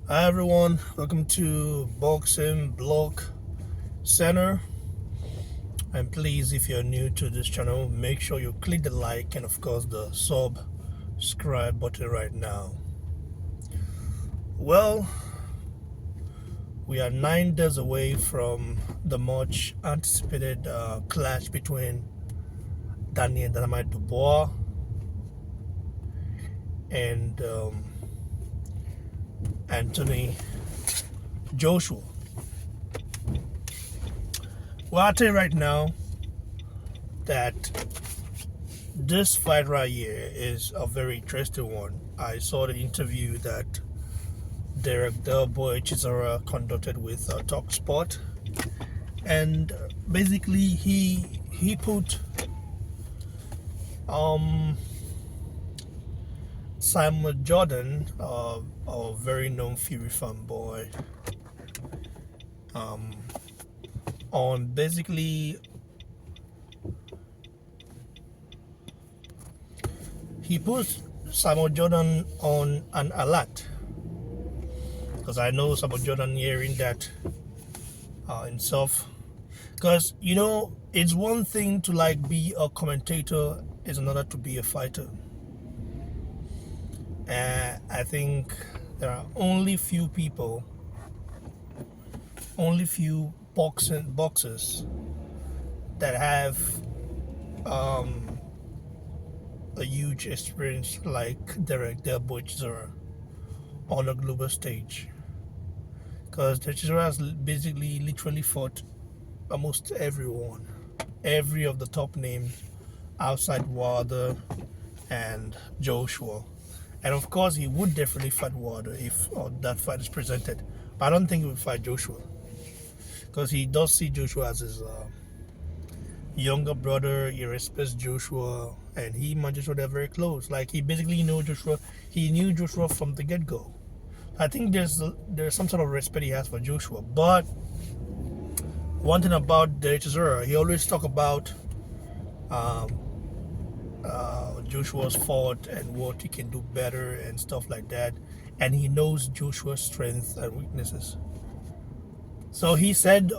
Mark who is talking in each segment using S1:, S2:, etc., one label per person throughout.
S1: Hi everyone, welcome to Boxing Blog Center. And please, if you're new to this channel, make sure you click the like and of course the subscribe button right now. Well, we are 9 days away from the much anticipated clash between Daniel Dynamite Dubois and Anthony Joshua. Well, I'll tell you right now that this fight right here is a very interesting one. I saw the interview that Dubois Chisora conducted with Talk Sport, and basically he put Simon Jordan, a very known Fury fanboy, on basically he put Simon Jordan on an alert, because I know Simon Jordan hearing that himself, because it's one thing to like be a commentator, it's another to be a fighter. I think there are only few boxers that have a huge experience like Dubois on a global stage, because Chisora has basically literally fought almost every of the top names outside Wilder and Joshua. And of course, he would definitely fight Wilder if that fight is presented. But I don't think he would fight Joshua, because he does see Joshua as his younger brother. He respects Joshua, and he and Joshua, they're very close. Like, he basically knew Joshua. He knew Joshua from the get-go. I think there's some sort of respect he has for Joshua. But one thing about Chisora, he always talk about Joshua's fault and what he can do better and stuff like that, and he knows Joshua's strengths and weaknesses. So he said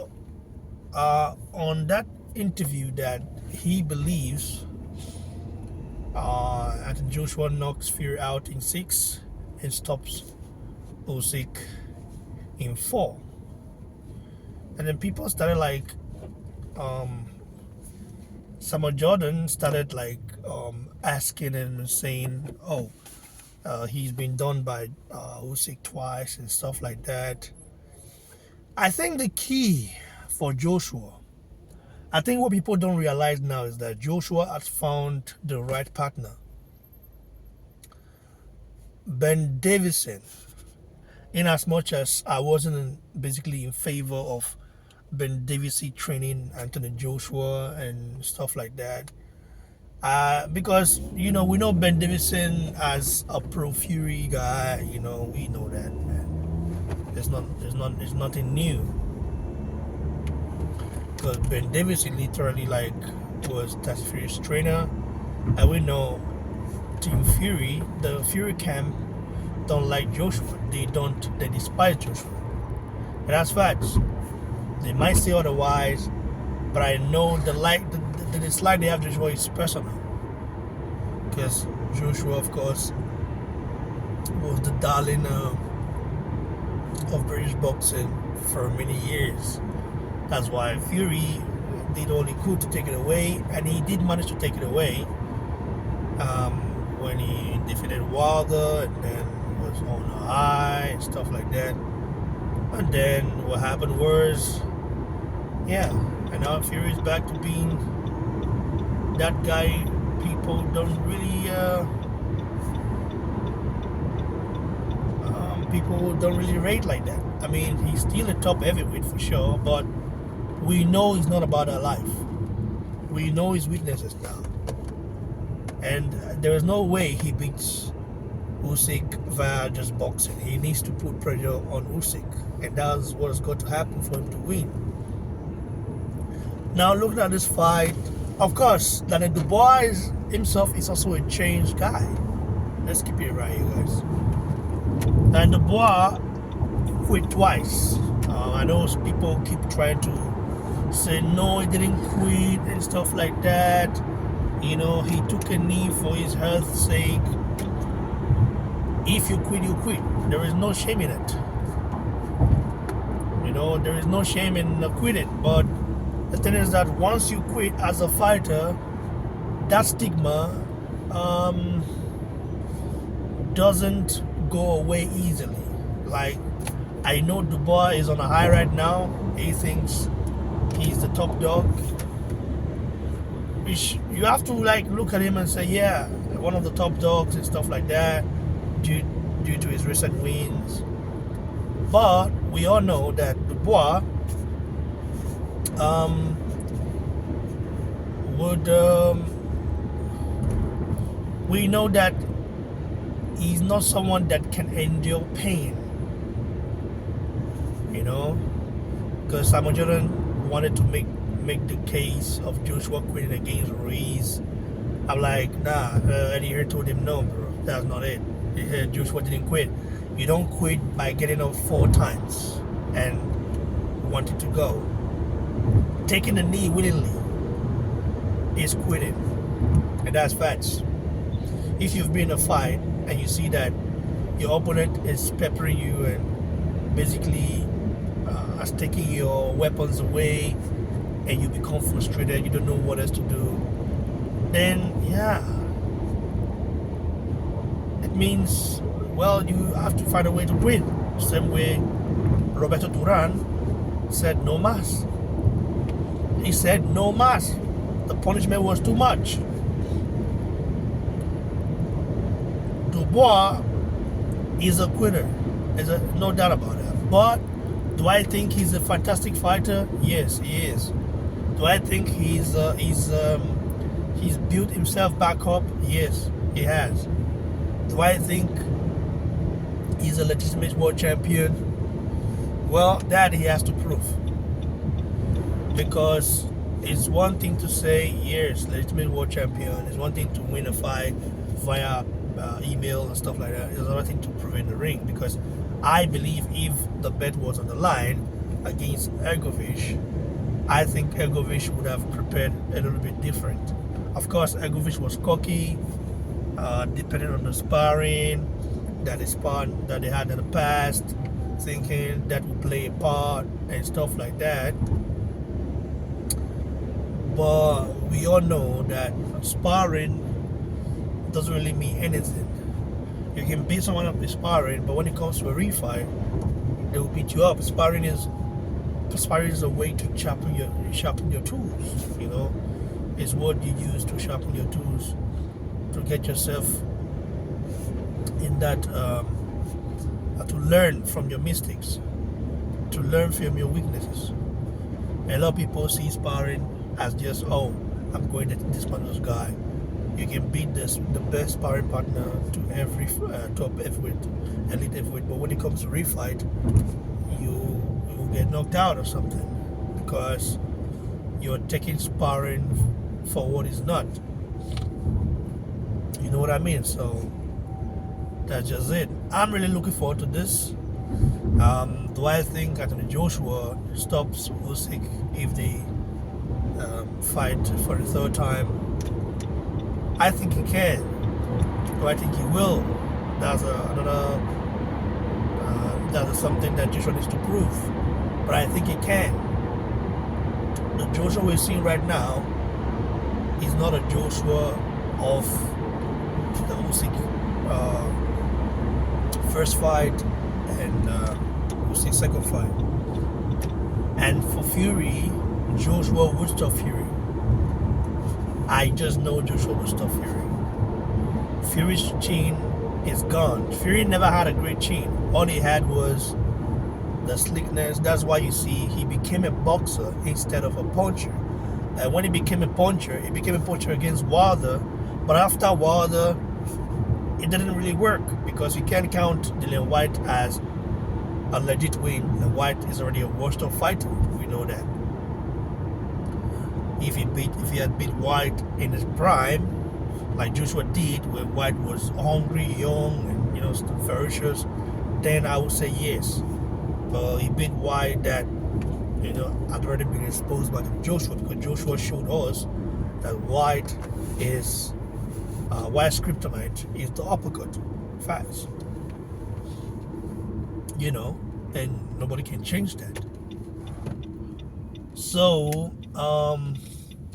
S1: on that interview that he believes Anthony Joshua knocks Fury out in 6 and stops Usyk in 4. And then people started like Simon Jordan started like asking him and saying, he's been done by Usyk twice and stuff like that. I think the key for Joshua, I think what people don't realize now is that Joshua has found the right partner. Ben Davison, in as much as I wasn't basically in favor of Ben Davison training Anthony Joshua and stuff like that, because we know Ben Davison as a pro Fury guy. We know that, man. There's nothing new, because Ben Davison literally was Tyson Fury's trainer, and we know Team Fury, the Fury camp, don't like Joshua. They despise Joshua, and that's facts. They might say otherwise, but I know the dislike they have to Joshua is personal, because Joshua, of course, was the darling of British boxing for many years. That's why Fury did all he could to take it away, and he did manage to take it away when he defeated Wilder, and then was on a high and stuff like that. And then what happened was, and now Fury's back to being that guy people don't really rate like that. I mean, he's still a top heavyweight for sure, but we know he's not about that life. We know his weaknesses now, and there is no way he beats Usyk via just boxing. He needs to put pressure on Usyk, and that's what has got to happen for him to win. Now, looking at this fight, of course, Daniel Dubois himself is also a changed guy. Let's keep it right, you guys. And Dubois quit twice. I know people keep trying to say no, he didn't quit and stuff like that. You know, he took a knee for his health's sake. If you quit, you quit. There is no shame in it. You know, there is no shame in quitting. But the thing is that once you quit as a fighter, that stigma doesn't go away easily. Like, I know Dubois is on a high right now. He thinks he's the top dog. You have to like look at him and say, yeah, one of the top dogs and stuff like that, due to his recent wins. But we all know that Dubois we know that he's not someone that can endure pain. You know, because Samuel Jordan wanted to make the case of Joshua quitting against Ruiz. I'm like, nah. Eddie here told him, no, bro, that's not it. Joshua didn't quit. You don't quit by getting up 4 times and wanting to go. Taking a knee willingly is quitting, and that's facts. If you've been in a fight and you see that your opponent is peppering you and basically is taking your weapons away, and you become frustrated, you don't know what else to do, then yeah, it means, well, you have to find a way to quit. Same way Roberto Duran said no mas. He said no mas. The punishment was too much. Dubois is a quitter. There's no doubt about it. But do I think he's a fantastic fighter? Yes, he is. Do I think he's built himself back up? Yes, he has. Do I think he's a legitimate world champion? Well, that he has to prove. Because it's one thing to say, yes, legitimate world champion. It's one thing to win a fight via email and stuff like that. It's another thing to prove in the ring. Because I believe if the bet was on the line against Ergovic, I think Ergovic would have prepared a little bit different. Of course, Ergovic was cocky, depending on the sparring that they had in the past, thinking that would play a part and stuff like that. But we all know that sparring doesn't really mean anything. You can beat someone up with sparring, but when it comes to a refight, they will beat you up. Sparring is a way to sharpen your tools. You know, it's what you use to sharpen your tools to get yourself in that to learn from your mistakes, to learn from your weaknesses. And a lot of people see sparring as just, oh, I'm going to dismantle this guy. You can beat the best sparring partner to every top heavyweight, elite heavyweight, but when it comes to refight, you get knocked out or something because you're taking sparring for what is not. You know what I mean? So that's just it. I'm really looking forward to this. Do I think Anthony Joshua stops Usyk if they fight for the 3rd time? I think he can. Do I think he will? That's that's something that Joshua needs to prove. But I think he can. The Joshua we're seeing right now is not a Joshua of the Usyk first fight and Usyk second fight. And for Fury, Joshua would stop Fury. I just know Joshua will stop Fury. Fury's chin is gone. Fury never had a great chin. All he had was the slickness. That's why you see he became a boxer instead of a puncher. And when he became a puncher against Wilder. But after Wilder, it didn't really work because you can't count Dillian White as a legit win. And White is already a washed-up fighter. We know that. If he had beat White in his prime, like Joshua did, where White was hungry, young, and ferocious, then I would say yes. But he beat White that had already been exposed by the Joshua, because Joshua showed us that White is White's kryptonite is the uppercut. Facts. And nobody can change that. So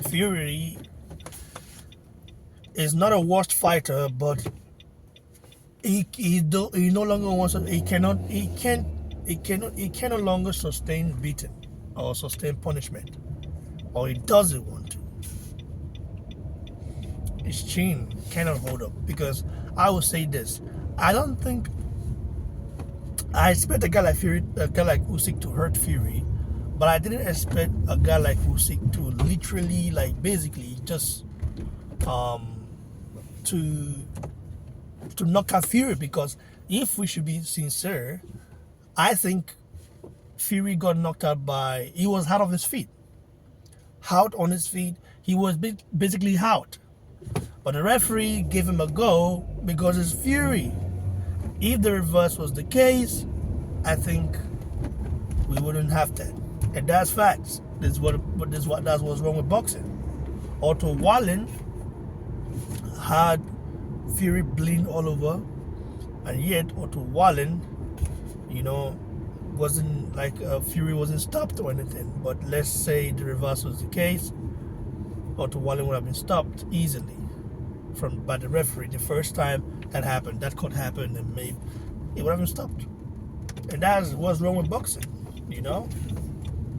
S1: Fury is not a worst fighter, but he no longer wants to, he can no longer sustain beating or sustain punishment, or he doesn't want to. His chin cannot hold up, because I will say this: I don't think I expect a guy like Fury, a guy like Usyk to hurt Fury, but I didn't expect a guy like Usyk to literally, like, basically just to knock out Fury. Because if we should be sincere, I think Fury got knocked out he was out of his feet. Out on his feet. He was basically out. But the referee gave him a go because it's Fury. If the reverse was the case, I think we wouldn't have that. And that's facts. That's what's wrong with boxing. Otto Wallen had Fury bleeding all over, and yet Otto Wallen, wasn't like Fury wasn't stopped or anything. But let's say the reverse was the case, Otto Wallen would have been stopped easily by the referee. The first time that could happen, and maybe it would have been stopped. And that's what's wrong with boxing,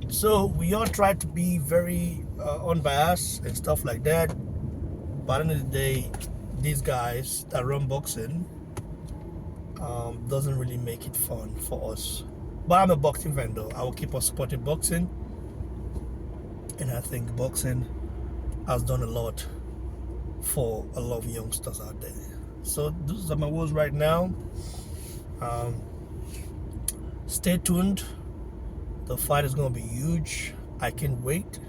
S1: So we all try to be very unbiased and stuff like that. But at the end of the day, these guys that run boxing doesn't really make it fun for us. But I'm a boxing fan, though. I will keep on supporting boxing, and I think boxing has done a lot for a lot of youngsters out there. So those are my words right now. Stay tuned. The fight is going to be huge. I can't wait.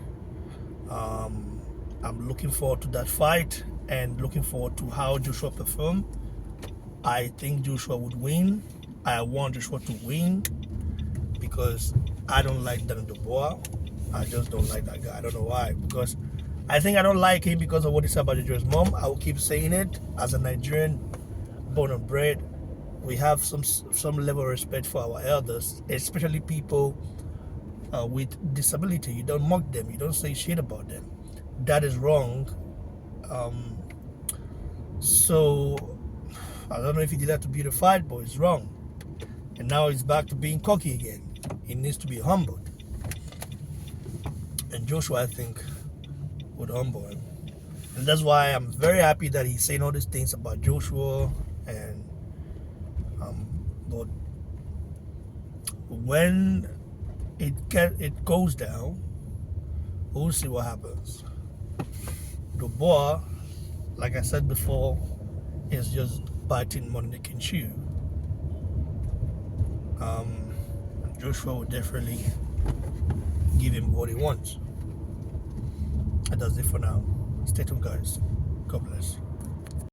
S1: I'm looking forward to that fight and looking forward to how Joshua performs. I think Joshua would win. I want Joshua to win because I don't like Dubois. I just don't like that guy. I don't know why. Because I think I don't like him because of what he said about Jojo's mom. I will keep saying it. As a Nigerian, born and bred, we have some level of respect for our elders, especially people with disability. You don't mock them. You don't say shit about them. That is wrong. So I don't know if he did that to beat the fight, but it's wrong. And now he's back to being cocky again. He needs to be humbled. And Joshua, I think, would humble him. And that's why I'm very happy that he's saying all these things about Joshua. And but when it goes down, we'll see what happens. Dubois, like I said before, is just biting more than they can chew. Joshua will definitely give him what he wants. And that's it for now. Stay tuned, guys. God bless.